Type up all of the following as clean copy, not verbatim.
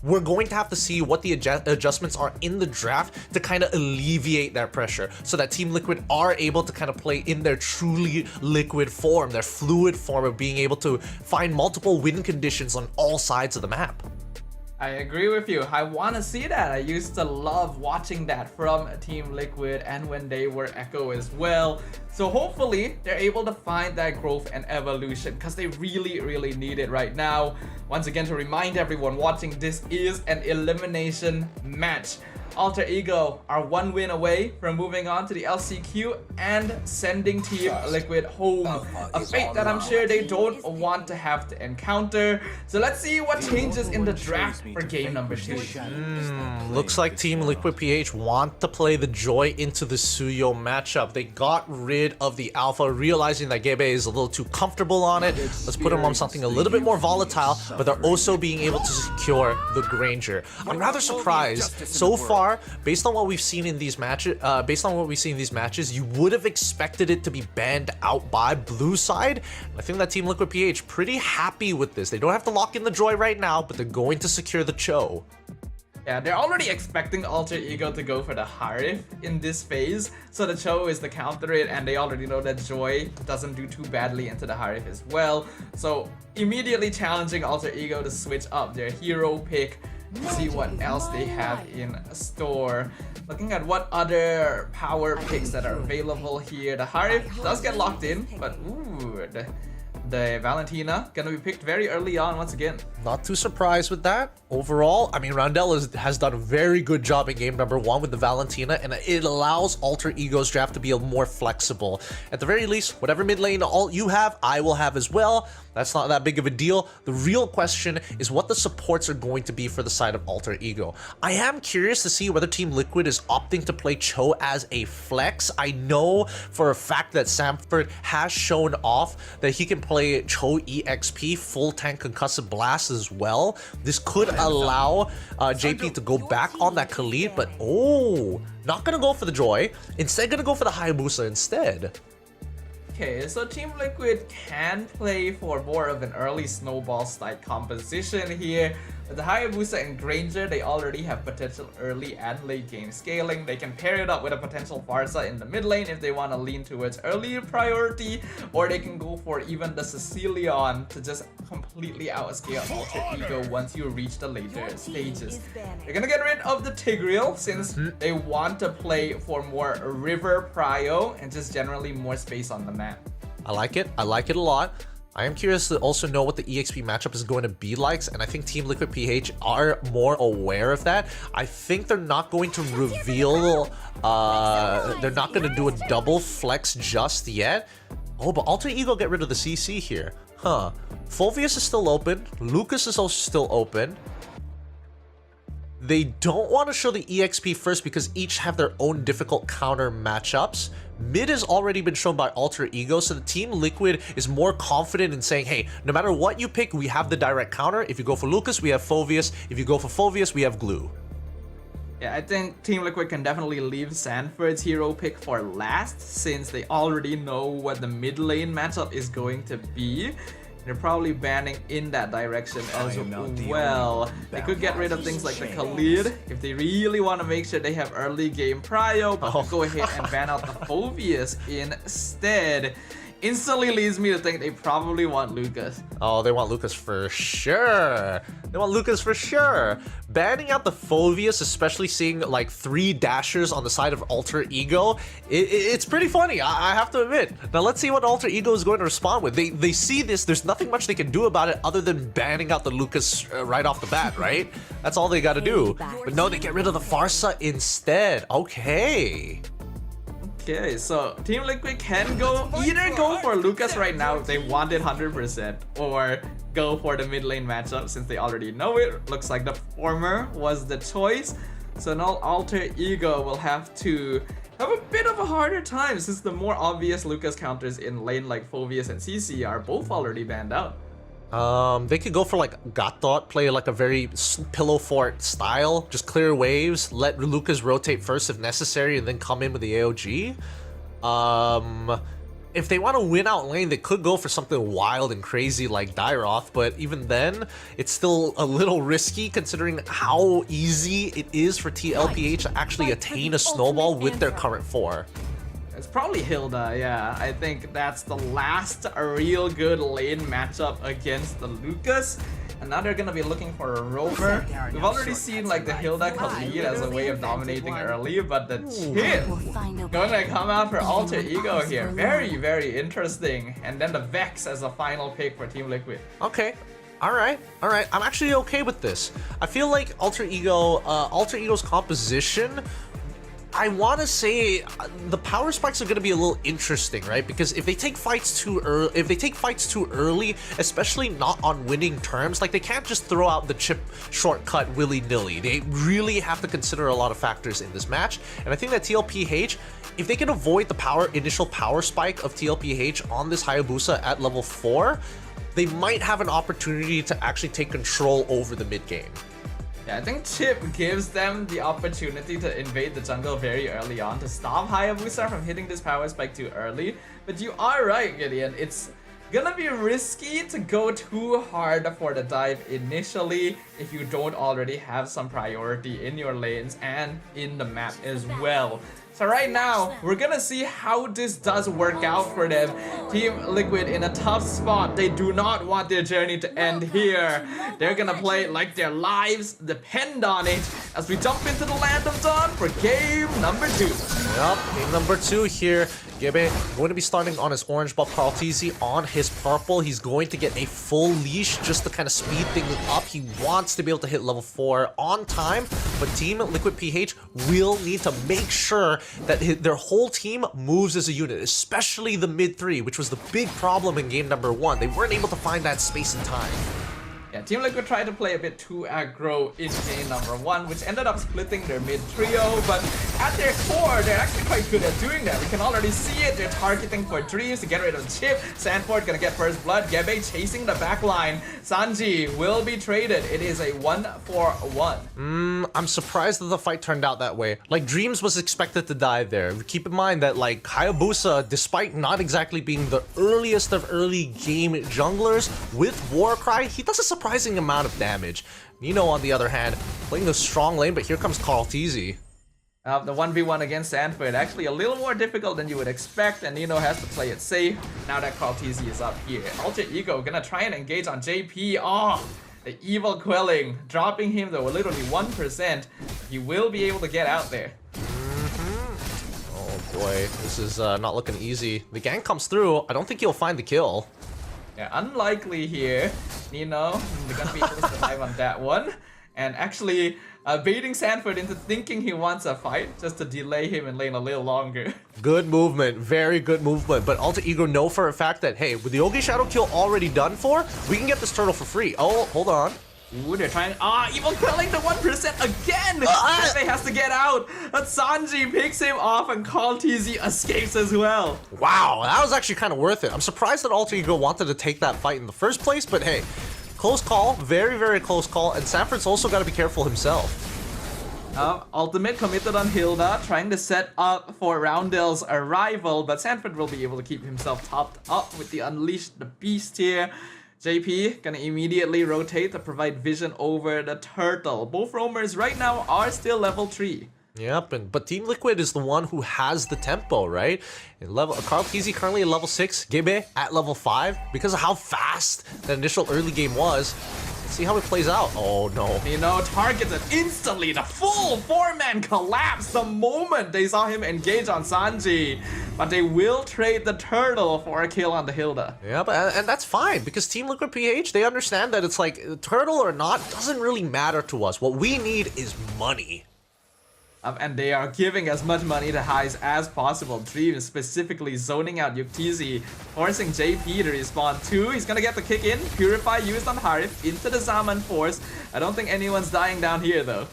we're going to have to see what the adjustments are in the draft to kind of alleviate that pressure so that Team Liquid are able to kind of play in their truly liquid form, their fluid form of being able to find multiple win conditions on all sides of the map. I agree with you. I want to see that. I used to love watching that from Team Liquid and when they were Echo as well. So hopefully they're able to find that growth and evolution because they really need it right now. Once again, to remind everyone watching, this is an elimination match. Alter Ego are one win away from moving on to the LCQ and sending Team Liquid home. A fate that I'm sure they don't want to have to encounter. So let's see what changes in the draft for game number 2. Looks like Team Liquid PH want to play the Joy into the Suyo matchup. They got rid of the Alpha, realizing that Gebe is a little too comfortable on it. Let's put him on something a little bit more volatile, but they're also being able to secure the Granger. I'm rather surprised so far. Based on what we've seen in these matches, you would have expected it to be banned out by blue side. I think that Team Liquid PH pretty happy with this. They don't have to lock in the Joy right now, but they're going to secure the Cho. Yeah, they're already expecting Alter Ego to go for the Harif in this phase, so the Cho is the counter it, and they already know that Joy doesn't do too badly into the Harif as well. So immediately challenging Alter Ego to switch up their hero pick, see what else they have in store. Looking at what other power picks that are available here. The Harif does get locked in, but ooh, the Valentina gonna be picked very early on once again. Not too surprised with that. Overall, I mean, Roundel has done a very good job in game number 1 with the Valentina, and it allows Alter Ego's draft to be more flexible. At the very least, whatever mid lane ult you have, I will have as well. That's not that big of a deal. The real question is what the supports are going to be for the side of Alter Ego. I am curious to see whether Team Liquid is opting to play Cho as a flex. I know for a fact that Samford has shown off that he can play Cho EXP, full tank concussive blast as well. This could allow JP to go back on that Khalid, but not gonna go for the Joy. Instead, gonna go for the Hayabusa instead. Okay, so Team Liquid can play for more of an early snowball style composition here. With the Hayabusa and Granger, they already have potential early and late game scaling. They can pair it up with a potential Farsa in the mid lane if they want to lean towards earlier priority, or they can go for even the Sicilion to just completely outscale Alter Ego once you reach the later stages. They're gonna get rid of the Tigreal since they want to play for more river prio and just generally more space on the map. I like it a lot. I am curious to also know what the EXP matchup is going to be like, and I think Team Liquid PH are more aware of that. I think they're not going to reveal, they're not going to do a double flex just yet. Oh, but Alter Ego get rid of the CC here. Huh. Fulvius is still open. Lucas is also still open. They don't want to show the EXP first because each have their own difficult counter matchups. Mid has already been shown by Alter Ego, so the Team Liquid is more confident in saying, hey, no matter what you pick, we have the direct counter. If you go for Lucas, we have Fulvius. If you go for Fulvius, we have Glue. Yeah, I think Team Liquid can definitely leave Sanford's hero pick for last since they already know what the mid lane matchup is going to be. They're probably banning in that direction as well. They could get rid of things like the Khalid if they really want to make sure they have early game prio, but go ahead and ban out the Fulvius instead. Instantly leads me to think they probably want Lucas. Oh, they want Lucas for sure. They want Lucas for sure. Banning out the Fulvius, especially seeing like 3 dashers on the side of Alter Ego, it's pretty funny, I have to admit. Now let's see what Alter Ego is going to respond with. They see this, there's nothing much they can do about it other than banning out the Lucas right off the bat, right? That's all they gotta do. But no, they get rid of the Farsa instead. Okay. Okay, so Team Liquid can either go for Lucas right now if they want it 100%, or go for the mid lane matchup since they already know it. Looks like the former was the choice. So now Alter Ego will have to have a bit of a harder time since the more obvious Lucas counters in lane like Fulvius and CC are both already banned out. They could go for like Gatot, play like a very pillow fort style, just clear waves, let Lucas rotate first if necessary, and then come in with the AOG. if they want to win out lane, they could go for something wild and crazy like Dairoth, but even then, it's still a little risky considering how easy it is for TLPH to actually attain a snowball with their current 4. It's probably Hilda, yeah. I think that's the last real good lane matchup against the Lucas. And now they're gonna be looking for a rover. We've already seen like the Hilda Khalid as a way of dominating early, but the Chip going to come out for Alter Ego here. Very, very interesting. And then the Vex as a final pick for Team Liquid. Okay. Alright. I'm actually okay with this. I feel like Alter Ego's composition, I want to say the power spikes are going to be a little interesting, right? Because if they take fights too early, especially not on winning terms, like they can't just throw out the chip shortcut willy-nilly. They really have to consider a lot of factors in this match. And I think that TLPH, if they can avoid the initial power spike of TLPH on this Hayabusa at level 4, they might have an opportunity to actually take control over the mid game. Yeah, I think Chip gives them the opportunity to invade the jungle very early on to stop Hayabusa from hitting this power spike too early. But you are right, Gideon. It's gonna be risky to go too hard for the dive initially if you don't already have some priority in your lanes and in the map as well. So right now, we're gonna see how this does work out for them. Team Liquid in a tough spot. They do not want their journey to end here. They're gonna play like their lives depend on it as we jump into the Land of Dawn for game number 2. Yep, game number 2 here. Gibbe going to be starting on his orange buff, Karltizi on his purple. He's going to get a full leash just to kind of speed things up. He wants to be able to hit level 4 on time, but Team Liquid PH will need to make sure that their whole team moves as a unit, especially the mid 3, which was the big problem in game number 1. They weren't able to find that space and time. Yeah, Team Liquid tried to play a bit too aggro in game number 1, which ended up splitting their mid trio, but at their core, they're actually quite good at doing that. We can already see it. They're targeting for Dreams to get rid of Chip. Sandford gonna get first blood. Gebe chasing the back line. Sanji will be traded. It is a 1-for-1. I'm surprised that the fight turned out that way. Like, Dreams was expected to die there. Keep in mind that, like, Hayabusa, despite not exactly being the earliest of early game junglers, with Warcry, he does a surprising amount of damage. Nino, on the other hand, playing the strong lane, but here comes Karltizi. The 1v1 against Sandford, actually a little more difficult than you would expect, and Nino has to play it safe now that Karltizi is up here. Alter Ego gonna try and engage on JP. Oh, the evil quelling, dropping him though literally 1%. He will be able to get out there. Oh boy, this is not looking easy. The gang comes through. I don't think he'll find the kill. Yeah, unlikely here. Nino, they're gonna be able to survive on that one. And actually, baiting Sandford into thinking he wants a fight just to delay him in lane a little longer. Good movement, very good movement. But Alter Ego know for a fact that, hey, with the Ogi Shadow kill already done for, we can get this turtle for free. Oh, hold on. Ooh, they're trying. Evil quelling the 1% again! They has to get out! But Sanji picks him off and Karltizi escapes as well. Wow, that was actually kind of worth it. I'm surprised that Alter Ego wanted to take that fight in the first place, but hey, close call, very, very close call, and Sanford's also got to be careful himself. Ultimate committed on Hilda, trying to set up for Roundel's arrival, but Sanford will be able to keep himself topped up with the Unleash the Beast here. JP gonna immediately rotate to provide vision over the turtle. Both roamers right now are still level 3. Yep, but Team Liquid is the one who has the tempo, right? Karltizi currently at level 6, Gebe at level 5. Because of how fast the initial early game was, let's see how it plays out. Oh no. You know, targeted instantly. The full 4-man collapse the moment they saw him engage on Sanji. But they will trade the turtle for a kill on the Hilda. Yeah, and that's fine, because Team Liquid PH, they understand that it's like, turtle or not, doesn't really matter to us. What we need is money. And they are giving as much money to Highs as possible. Dream is specifically zoning out Yuktizi, forcing JP to respawn too. He's gonna get the kick in. Purify used on Harif into the Zaman Force. I don't think anyone's dying down here though.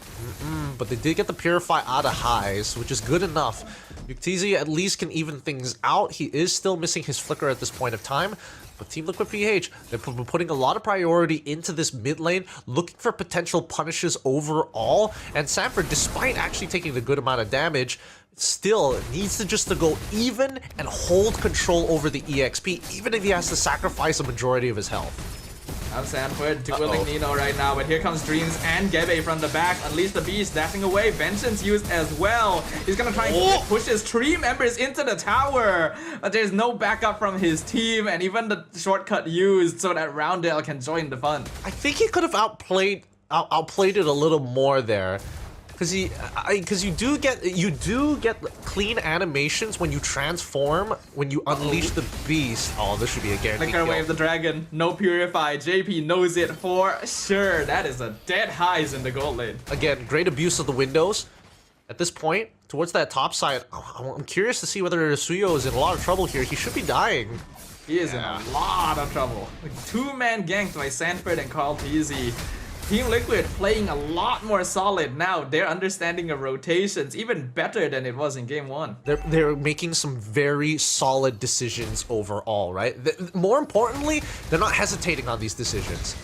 But they did get the Purify out of Highs, which is good enough. Yuktizi at least can even things out. He is still missing his flicker at this point of time. But Team Liquid PH, they're putting a lot of priority into this mid lane, looking for potential punishes overall. And Sanford, despite actually taking the good amount of damage, still needs to just to go even and hold control over the EXP, even if he has to sacrifice a majority of his health. I'm Sanford dueling Nino right now, but here comes Dreams and Gebe from the back. Unleash the Beast, dashing away. Vengeance used as well. He's gonna try and push his 3 members into the tower, but there's no backup from his team, and even the shortcut used so that Roundel can join the fun. I think he could have outplayed it a little more there. Because you do get clean animations when you transform, when you unleash the beast. Oh, this should be a guaranteed Flicker kill. Wave the Dragon, no Purify. JP knows it for sure. That is a dead highs in the gold lane. Again, great abuse of the windows. At this point, towards that top side, I'm curious to see whether Suyo is in a lot of trouble here. He should be dying. He is in a lot of trouble. Like 2-man ganked by Sanford and Carl Teasy. Team Liquid playing a lot more solid now. Their understanding of rotations even better than it was in game 1. They're making some very solid decisions overall, right? More importantly, they're not hesitating on these decisions.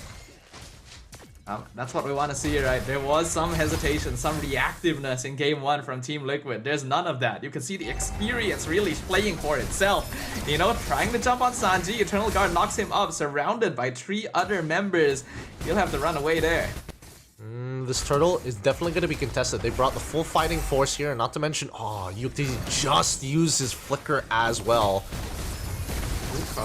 That's what we want to see, right? There was some hesitation, some reactiveness in game 1 from Team Liquid. There's none of that. You can see the experience really playing for itself. You know, trying to jump on Sanji, Eternal Guard knocks him up, surrounded by 3 other members. He'll have to run away there. This turtle is definitely going to be contested. They brought the full fighting force here, not to mention, Yukti just used his flicker as well.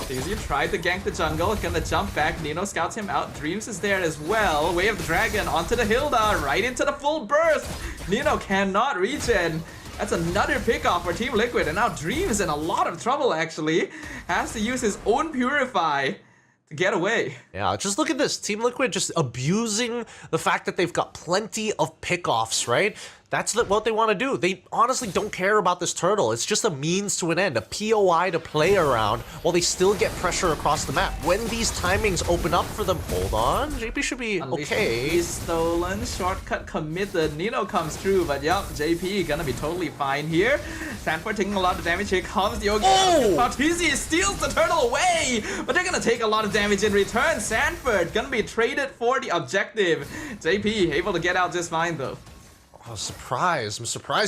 Easy tried to gank the jungle, gonna jump back. Nino scouts him out. Dreams is there as well. Way of the Dragon onto the Hilda, right into the full burst. Nino cannot reach it. That's another pickoff for Team Liquid, and now Dreams in a lot of trouble actually. Has to use his own Purify to get away. Yeah, just look at this. Team Liquid just abusing the fact that they've got plenty of pickoffs, right? That's what they want to do. They honestly don't care about this turtle. It's just a means to an end, a POI to play around while they still get pressure across the map. When these timings open up for them, hold on, JP should be okay. He's stolen, shortcut committed. Nino comes through, but yup, JP gonna be totally fine here. Sanford taking a lot of damage. Here comes the Yogi. Bautizi steals the turtle away, but they're gonna take a lot of damage in return. Sanford gonna be traded for the objective. JP able to get out just fine though. I'm surprised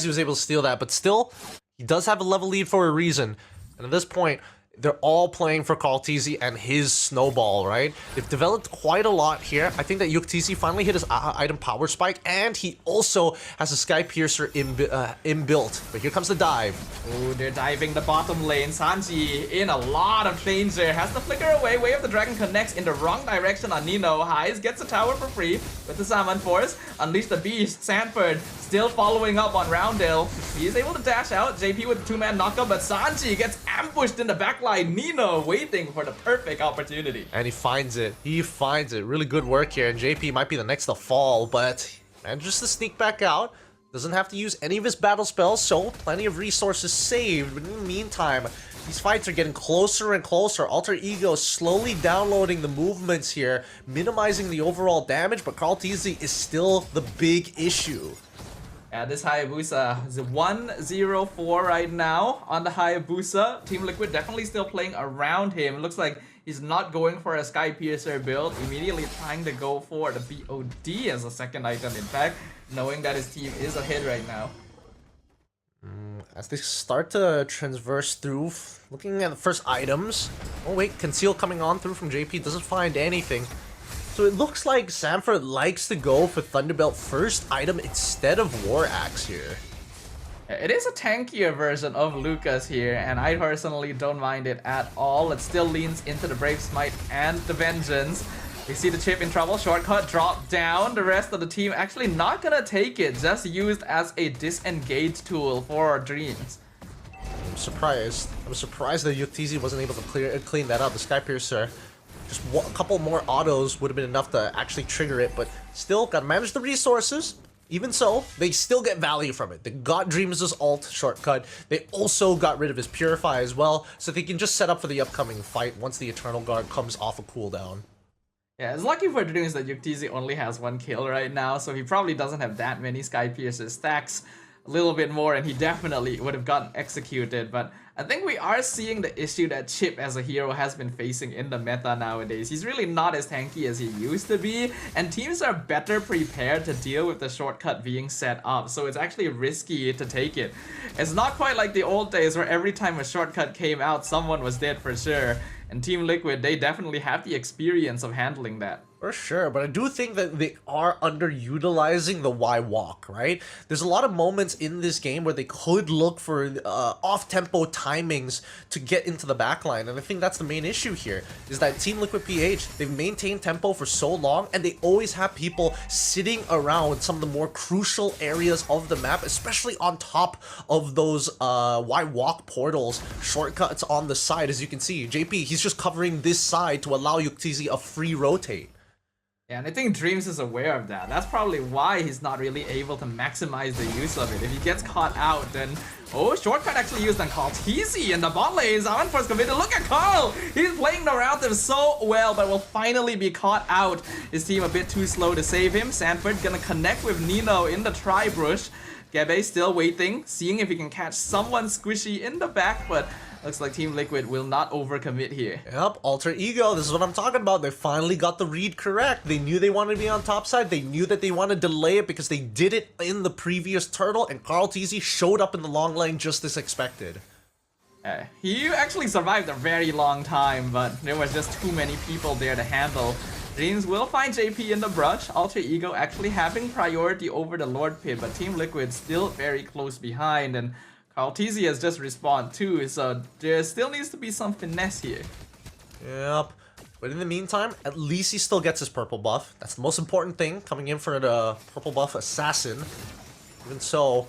he was able to steal that, but still, he does have a level lead for a reason. And at this point, they're all playing for Kaltizi and his snowball, right? They've developed quite a lot here. I think that Yuktisi finally hit his item power spike, and he also has a Sky Piercer inbuilt. But here comes the dive. Oh, they're diving the bottom lane. Sanji in a lot of danger. Has to flicker away. Way of the Dragon connects in the wrong direction on Nino. Highs gets the tower for free with the Salmon Force. Unleash the Beast. Sanford still following up on Roundel. He's able to dash out. JP with the 2-man knockup, but Sanji gets ambushed in the backline. Nino waiting for the perfect opportunity. And he finds it. He finds it. Really good work here. And JP might be the next to fall, but manages to sneak back out. Doesn't have to use any of his battle spells, so plenty of resources saved. But in the meantime, these fights are getting closer and closer. Alter Ego slowly downloading the movements here, minimizing the overall damage, but Carl Teasy is still the big issue. Yeah, this Hayabusa is 1-0-4 right now on the Hayabusa. Team Liquid definitely still playing around him. It looks like he's not going for a Sky Piercer build. Immediately trying to go for the BOD as a second item, in fact, knowing that his team is ahead right now. As they start to transverse through, looking at the first items. Oh wait, Conceal coming on through from JP, doesn't find anything. So it looks like Sanford likes to go for Thunderbelt first item instead of War Axe here. It is a tankier version of Lucas here, and I personally don't mind it at all. It still leans into the Brave Smite and the Vengeance. We see the chip in trouble, shortcut drop down. The rest of the team actually not gonna take it, just used as a disengage tool for Dreams. I'm surprised that Yuktizi wasn't able to clean that up. The Sky Piercer, just a couple more autos would have been enough to actually trigger it, but still gotta manage the resources. Even so, they still get value from it. They got Dreams' ult shortcut. They also got rid of his Purify as well, so they can just set up for the upcoming fight once the Eternal Guard comes off a cooldown. Yeah, it's lucky for Dreams that Yuktizi only has 1 kill right now, so he probably doesn't have that many Sky Piercer stacks. A little bit more and he definitely would have gotten executed, but I think we are seeing the issue that Chip as a hero has been facing in the meta nowadays. He's really not as tanky as he used to be, and teams are better prepared to deal with the shortcut being set up, so it's actually risky to take it. It's not quite like the old days where every time a shortcut came out, someone was dead for sure. And Team Liquid, they definitely have the experience of handling that. For sure, but I do think that they are underutilizing the Y walk, right? There's a lot of moments in this game where they could look for off-tempo timings to get into the backline, and I think that's the main issue here, is that Team Liquid PH, they've maintained tempo for so long, and they always have people sitting around some of the more crucial areas of the map, especially on top of those Y walk portals, shortcuts on the side. As you can see, JP, he's just covering this side to allow Yuktzi a free rotate. Yeah, and I think Dreams is aware of that. That's probably why he's not really able to maximize the use of it. If he gets caught out, then... Oh, shortcut actually used on Carl Teasy in the bot lane. Zamanfor's committed. Look at Carl! He's playing around him so well, but will finally be caught out. His team a bit too slow to save him. Sanford gonna connect with Nino in the tri-brush. Gebe still waiting, seeing if he can catch someone squishy in the back, but looks like Team Liquid will not overcommit here. Yep, Alter Ego, this is what I'm talking about. They finally got the read correct. They knew they wanted to be on top side. They knew that they wanted to delay it because they did it in the previous turtle, and Carl Teasy showed up in the long lane just as expected. He actually survived a very long time, but there was just too many people there to handle. Dreams will find JP in the brush. Alter Ego actually having priority over the Lord Pit, but Team Liquid still very close behind, and Carl Teasy has just respawned too, so there still needs to be some finesse here. Yep. But in the meantime, at least he still gets his purple buff. That's the most important thing, coming in for the purple buff assassin. Even so,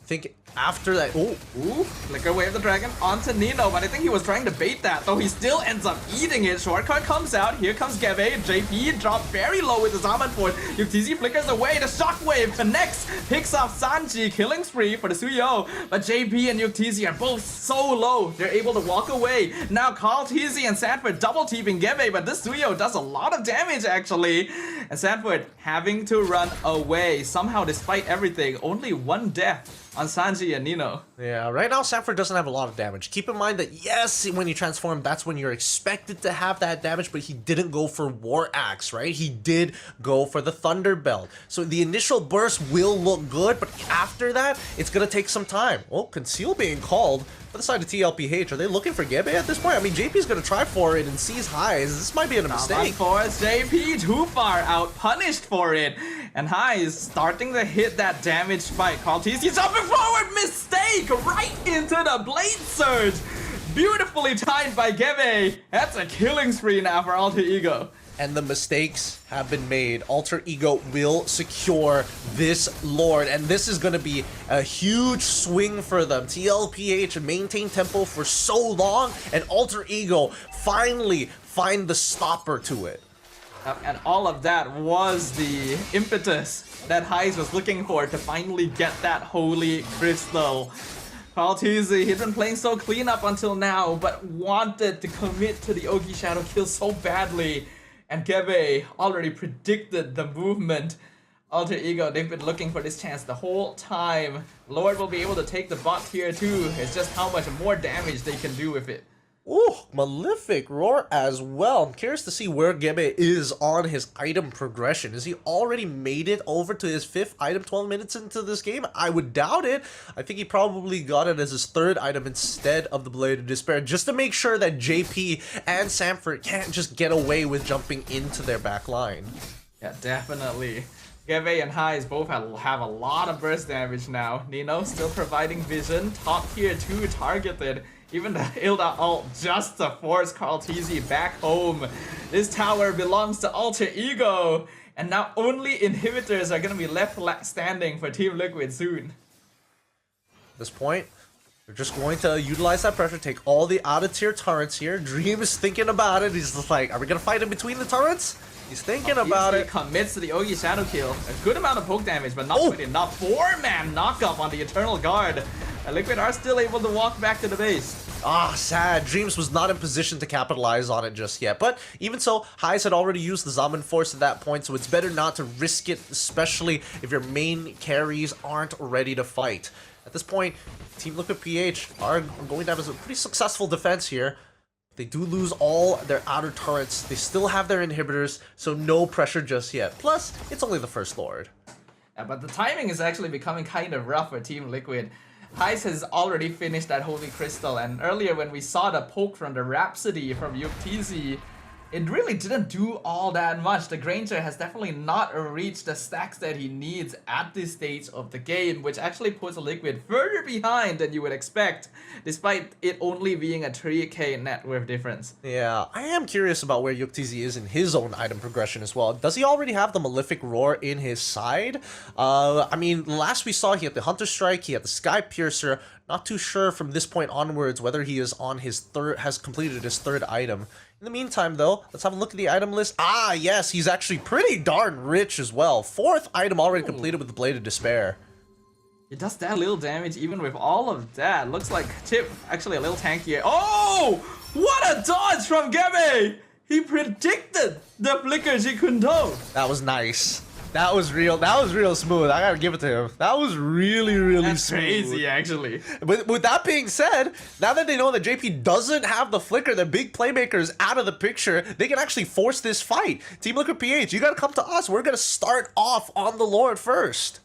I think after that... Oh, ooh, Flicker Wave the Dragon onto Nino, but I think he was trying to bait that, though he still ends up eating it. Shortcut comes out, here comes Gebe, JP dropped very low with the Zamanfort. Yuktzi flickers away, the Shockwave connects, picks off Sanji, killing spree for the Suyo, but JP and Yuktzi are both so low, they're able to walk away. Now Carl Teasy and Sanford double teaming Gebe, but this Suyo does a lot of damage actually, and Sanford having to run away. Somehow, despite everything, only one death on Sanji and Nino. Yeah, right now Sanford doesn't have a lot of damage. Keep in mind that yes, when you transform, that's when you're expected to have that damage, but he didn't go for War Axe, right? He did go for the Thunder Belt. So the initial burst will look good, but after that, it's gonna take some time. Oh, Conceal being called. For the side of TLPH, are they looking for Gebe at this point? I mean, JP's gonna try for it and sees highs. This might be a mistake. Force JP too far out, punished for it. And Highs starting to hit that damage spike. Carl Teasy jumping forward, mistake right into the Blade Surge. Beautifully timed by Gebe. That's a killing spree now for Alter Ego. And the mistakes have been made. Alter Ego will secure this Lord, and this is going to be a huge swing for them. TLPH maintained tempo for so long, and Alter Ego finally find the stopper to it. And all of that was the impetus that Highs was looking for to finally get that Holy Crystal. Carl Teasy, he'd been playing so clean up until now, but wanted to commit to the Ogi Shadow kill so badly. And Gebe already predicted the movement. Alter Ego, they've been looking for this chance the whole time. Lord will be able to take the bot tier too. It's just how much more damage they can do with it. Ooh, Malefic Roar as well. I'm curious to see where Gebe is on his item progression. Has he already made it over to his 5th item 12 minutes into this game? I would doubt it. I think he probably got it as his 3rd item instead of the Blade of Despair, just to make sure that JP and Sanford can't just get away with jumping into their back line. Yeah, definitely. Gebe and Highs both have a lot of burst damage now. Nino still providing vision. Top tier 2 targeted. Even the Hilda ult just to force Carl Teasy back home. This tower belongs to Alter Ego. And now only inhibitors are going to be left standing for Team Liquid soon. At this point, they're just going to utilize that pressure, take all the out-of-tier turrets here. Dream is thinking about it. He's just like, are we going to fight in between the turrets? He's thinking about it. Commits to the Ogi Shadow kill. A good amount of poke damage, but not good enough. 4-man knockup on the Eternal Guard. And Liquid are still able to walk back to the base. Ah, sad. Dreams was not in position to capitalize on it just yet. But even so, Highs had already used the Zaman Force at that point, so it's better not to risk it, especially if your main carries aren't ready to fight. At this point, Team Liquid PH are going down as a pretty successful defense here. They do lose all their outer turrets. They still have their inhibitors, so no pressure just yet. Plus, it's only the first Lord. Yeah, but the timing is actually becoming kind of rough for Team Liquid. Heist has already finished that Holy Crystal, and earlier when we saw the poke from the Rhapsody from Yuktz, it really didn't do all that much. The Granger has definitely not reached the stacks that he needs at this stage of the game, which actually puts Liquid further behind than you would expect, despite it only being a 3k net worth difference. Yeah, I am curious about where Yuktz is in his own item progression as well. Does he already have the Malefic Roar in his side? I mean, last we saw he had the Hunter Strike, he had the Sky Piercer. Not too sure from this point onwards whether he is on his has completed his third item. In the meantime, though, let's have a look at the item list. Ah, yes, he's actually pretty darn rich as well. Fourth item already completed with the Blade of Despair. It does that little damage even with all of that. Looks like Chip actually a little tankier. Oh! What a dodge from Gebe! He predicted the Flicker Jikundo. That was nice. That was real. That was real smooth. I gotta give it to him. That was really, really That's smooth. crazy, actually. With that being said, now that they know that JP doesn't have the flicker, the big playmaker is out of the picture, they can actually force this fight. Team Liquid PH, you gotta come to us. We're gonna start off on the Lord first.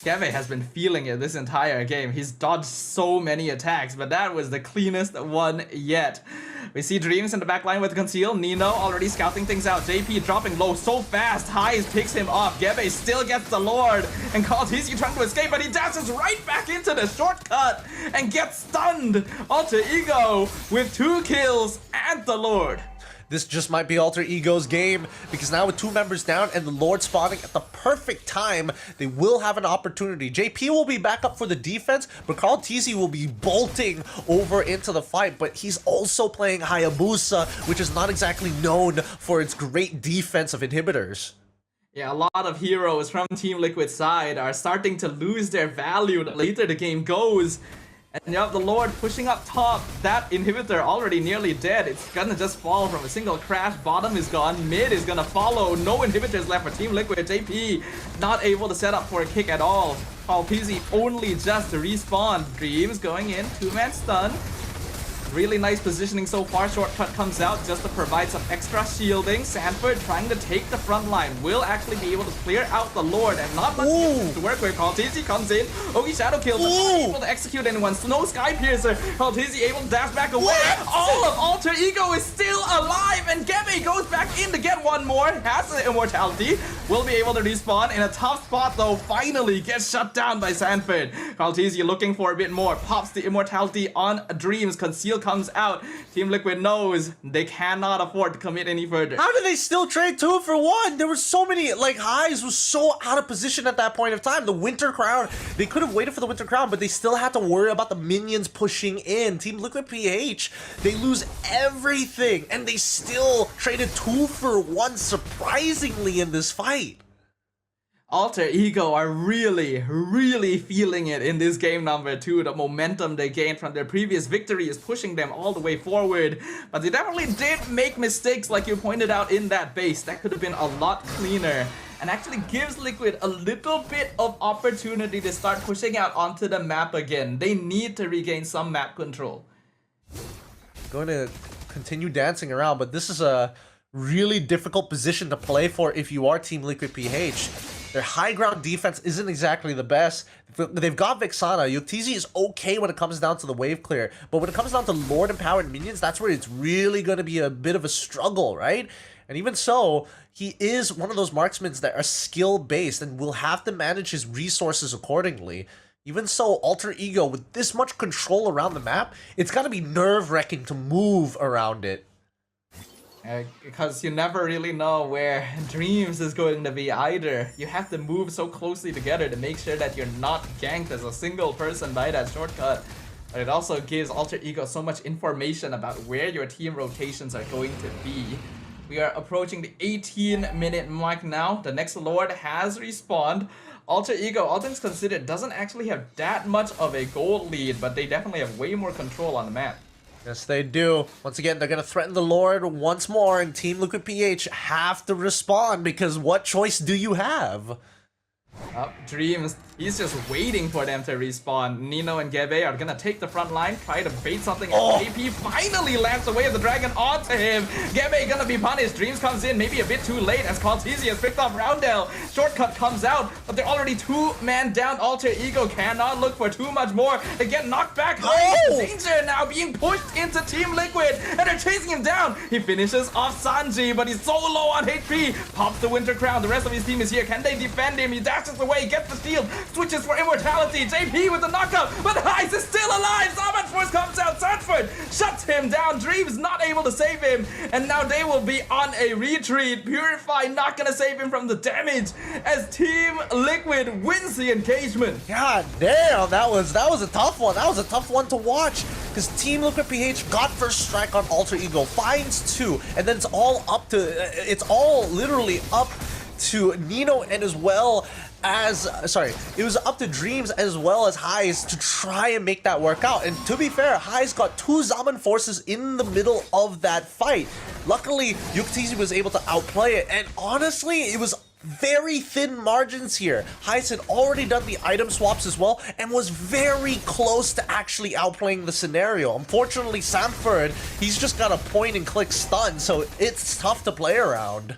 Gebe has been feeling it this entire game. He's dodged so many attacks, but that was the cleanest one yet. We see Dreams in the back line with Conceal. Nino already scouting things out. JP dropping low so fast. Heist picks him off. Gebe still gets the Lord. And Kaltizi trying to escape, but he dashes right back into the shortcut and gets stunned. Alter Ego with 2 kills and the Lord. This just might be Alter Ego's game, because now with 2 members down and the Lord spawning at the perfect time, they will have an opportunity. JP will be back up for the defense, but Carl Tizzy will be bolting over into the fight, but he's also playing Hayabusa, which is not exactly known for its great defense of inhibitors. Yeah, a lot of heroes from Team Liquid's side are starting to lose their value the later the game goes. And you have the Lord pushing up top. That inhibitor already nearly dead. It's gonna just fall from a single crash. Bottom is gone. Mid is gonna follow. No inhibitors left for Team Liquid. JP not able to set up for a kick at all. Paul PZ only just respawn. Dreams going in. 2-man stun. Really nice positioning so far. Shortcut comes out just to provide some extra shielding. Sanford trying to take the front line. Will actually be able to clear out the Lord and not much to work with. Kaltizi comes in. Ogi Shadow Kill, but not able to execute anyone. No Sky Piercer. Kaltizi able to dash back away. All of Alter Ego is still alive, and Gebe goes back in to get one more. Has the immortality. Will be able to respawn in a tough spot though. Finally gets shut down by Sanford. Kaltizi looking for a bit more. Pops the immortality on Dreams. Conceal comes out. Team Liquid knows they cannot afford to commit any further. How did they still trade 2 for 1? There were so many, like, Highs was so out of position at that point of time. The Winter Crown, they could have waited for the Winter Crown, but they still had to worry about the minions pushing in. Team Liquid PH, they lose everything, and they still traded 2 for 1 surprisingly in this fight. Alter Ego are really feeling it in this game number 2. The momentum they gained from their previous victory is pushing them all the way forward. But they definitely did make mistakes like you pointed out in that base. That could have been a lot cleaner. And actually gives Liquid a little bit of opportunity to start pushing out onto the map again. They need to regain some map control. Going to continue dancing around, but this is a really difficult position to play for if you are Team Liquid PH. Their high ground defense isn't exactly the best. They've got Vexana. Yuktz is okay when it comes down to the wave clear, but when it comes down to Lord empowered minions, that's where it's really going to be a bit of a struggle, right? And even so, he is one of those marksmen that are skill based and will have to manage his resources accordingly. Even so, Alter Ego, with this much control around the map, it's got to be nerve-wracking to move around it. Because you never really know where Dreams is going to be either. You have to move so closely together to make sure that you're not ganked as a single person by that shortcut. But it also gives Alter Ego so much information about where your team rotations are going to be. We are approaching the 18-minute mark now. The next Lord has respawned. Alter Ego, all things considered, doesn't actually have that much of a gold lead, but they definitely have way more control on the map. Yes, they do. Once again, they're going to threaten the Lord once more, and Team Liquid PH have to respond, because what choice do you have? Dreams, he's just waiting for them to respawn. Nino and Gebe are gonna take the front line, try to bait something. JP finally lands away of the dragon onto him. Gebe gonna be punished. Dreams comes in, maybe a bit too late as Qualtizi has picked off Roundel. Shortcut comes out, but they're already 2-man down. Alter Ego cannot look for too much more. They get knocked back. Danger now being pushed into Team Liquid, and they're chasing him down. He finishes off Sanji, but he's so low on HP. Pops the Winter Crown. The rest of his team is here. Can they defend him? He dashes away, gets the shield, switches for immortality. JP with the knockup, but Heist is still alive. Zaman Force comes out. Sanford shuts him down. Dreams not able to save him, and now they will be on a retreat. Purify not gonna save him from the damage as Team Liquid wins the engagement. God damn, that was a tough one. That was a tough one to watch because Team Liquid PH got first strike on Alter Ego, finds 2, and then it's all literally up to Nino and as well as, it was up to Dreams as well as Highs to try and make that work out. And to be fair, Highs got 2 Zaman forces in the middle of that fight. Luckily, Yuktisi was able to outplay it, and honestly, it was very thin margins here. Highs had already done the item swaps as well and was very close to actually outplaying the scenario. Unfortunately, Samford, he's just got a point and click stun, so it's tough to play around.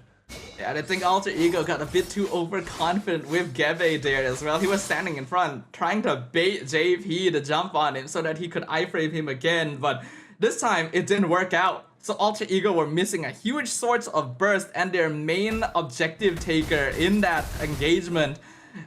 Yeah, I think Alter Ego got a bit too overconfident with Gebe there as well. He was standing in front, trying to bait JP to jump on him so that he could iframe him again, but this time it didn't work out. So Alter Ego were missing a huge source of burst and their main objective taker in that engagement.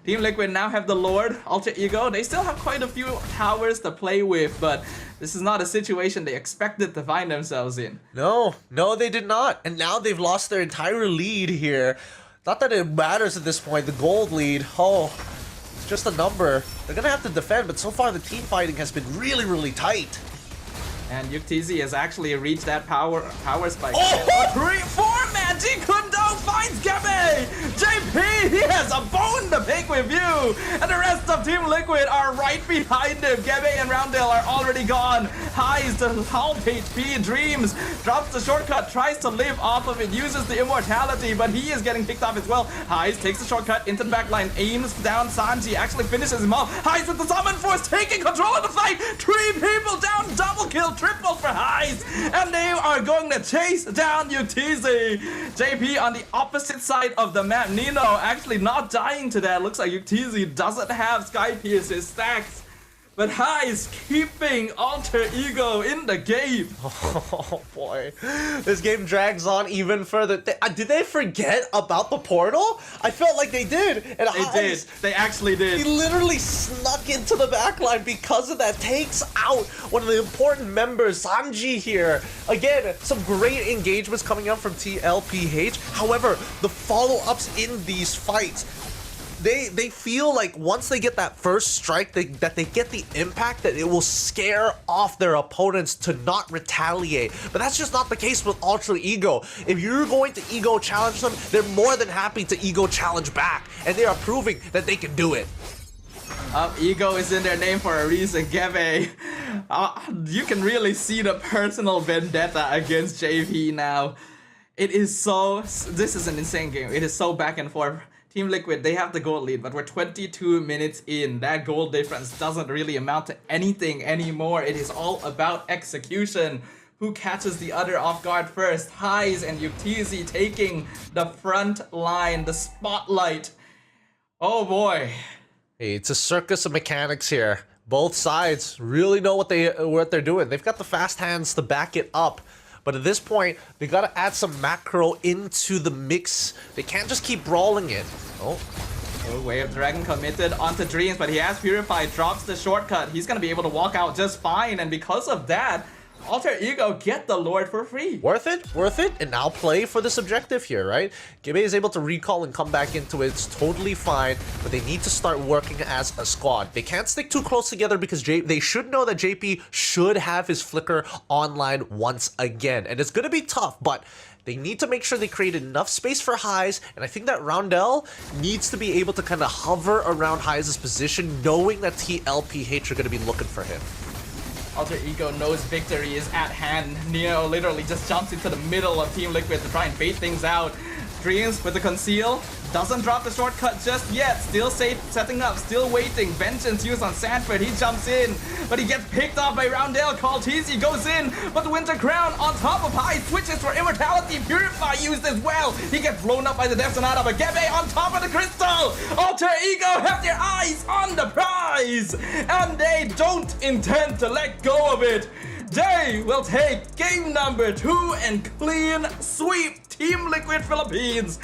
Team Liquid now have the Lord, Alter Ego. They still have quite a few towers to play with, but this is not a situation they expected to find themselves in. No, they did not. And now they've lost their entire lead here. Not that it matters at this point, the gold lead. It's just a number. They're gonna have to defend, but so far the team fighting has been really, really tight. And Yuktisi has actually reached that power spike. 3-4-man Jeet Kune Do finds Gebe! JP, he has a bone to pick with you! And the rest of Team Liquid are right behind him. Gebe and Roundel are already gone. Highs the half HP. Dreams drops the shortcut, tries to live off of it, uses the immortality, but he is getting picked off as well. Highs takes the shortcut into the backline, aims down Sanji, actually finishes him off. Highs with the Summon Force taking control of the fight. 3 people down, double kill. Triple for Highs, and they are going to chase down Yuktisi. JP on the opposite side of the map. Nino actually not dying to that. Looks like Yuktisi doesn't have Sky Pierce's stacks, but Highs keeping Alter Ego in the game. Oh boy, this game drags on even further. Did they forget about the portal? I felt like they did. And They actually did. He literally snuck into the backline because of that. Takes out one of the important members, Sanji here. Again, some great engagements coming up from TLPH. However, the follow-ups in these fights, they feel like once they get that first strike, that they get the impact that it will scare off their opponents to not retaliate. But that's just not the case with Alter Ego. If you're going to ego challenge them, they're more than happy to ego challenge back, and they are proving that they can do it. Ego is in their name for a reason, Gebe. You can really see the personal vendetta against JP now. This is an insane game. It is so back and forth. Team Liquid, they have the gold lead, but we're 22 minutes in. That goal difference doesn't really amount to anything anymore. It is all about execution. Who catches the other off guard first? Highs and Yuktisi taking the front line, the spotlight. Oh boy. Hey, it's a circus of mechanics here. Both sides really know what they're doing. They've got the fast hands to back it up. But at this point, they gotta add some macro into the mix. They can't just keep brawling it. Way of Dragon committed onto Dreams, but he has Purify, drops the shortcut. He's gonna be able to walk out just fine, and because of that, Alter Ego get the Lord for free. Worth it, and now play for this objective here, right? Gebe is able to recall and come back into it. It's totally fine, but they need to start working as a squad. They can't stick too close together because they should know that JP should have his flicker online once again. And it's gonna be tough, but they need to make sure they create enough space for Highs, and I think that Roundel needs to be able to kind of hover around Highs' position, knowing that TLPH are gonna be looking for him. Alter Ego knows victory is at hand. Neo literally just jumps into the middle of Team Liquid to try and bait things out. Dreams with the conceal. Doesn't drop the shortcut just yet. Still safe, setting up, still waiting. Vengeance used on Sanford. He jumps in, but he gets picked off by Roundel. Call TZ goes in, but the Winter Crown on top of high switches for Immortality. Purify used as well. He gets blown up by the Death Sonata, but Gebe on top of the crystal. Alter Ego have their eyes on the prize, and they don't intend to let go of it. They will take game number 2 and clean sweep Team Liquid Philippines